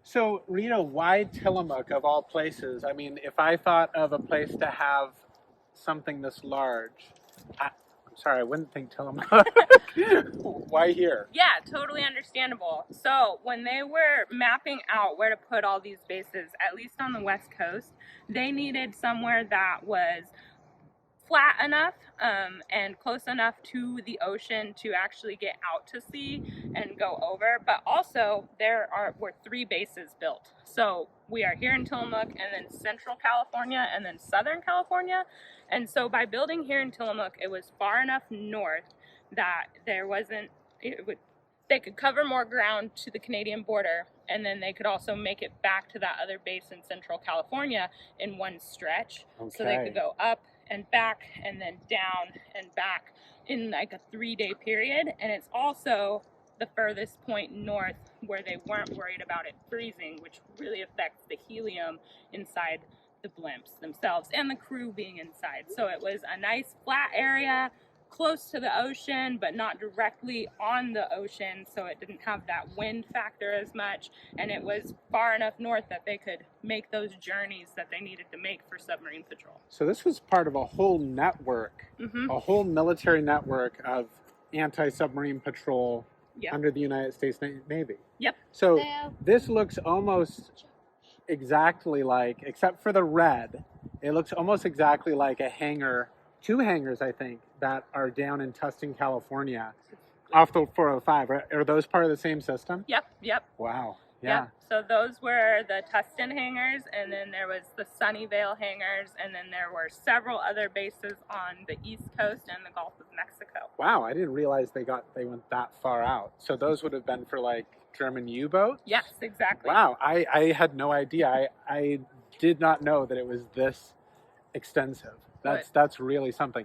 So, Rita, why Tillamook of all places? I mean, if I thought of a place to have something this large, I'm sorry, I wouldn't think Tillamook. Why here? Yeah, totally understandable. So when they were mapping out where to put all these bases, at least on the West Coast, they needed somewhere that was flat enough and close enough to the ocean to actually get out to sea and go over. But also were 3 bases built. So we are here in Tillamook, and then Central California, and then Southern California. And so by building here in Tillamook, it was far enough north that they could cover more ground to the Canadian border, and then they could also make it back to that other base in Central California in one stretch. Okay. So they could go up and back and then down and back in like a 3-day period. And it's also the furthest point north where they weren't worried about it freezing, which really affects the helium inside the blimps themselves and the crew being inside. So it was a nice flat area close to the ocean, but not directly on the ocean, so it didn't have that wind factor as much, and it was far enough north that they could make those journeys that they needed to make for submarine patrol. So this was part of a whole network, a whole military network of anti-submarine patrol under the United States Navy. Yep. So this looks almost exactly like, except for the red, it looks almost exactly like a hangar, 2 hangars, I think, that are down in Tustin, California, off the 405. Are those part of the same system? Yep. Wow. Yeah. Yep. So those were the Tustin hangars, and then there was the Sunnyvale hangars, and then there were several other bases on the East Coast and the Gulf of Mexico. Wow, I didn't realize they went that far out. So those would have been for like German U-boats? Yes, exactly. Wow, I had no idea. I did not know that it was this extensive. That's really something.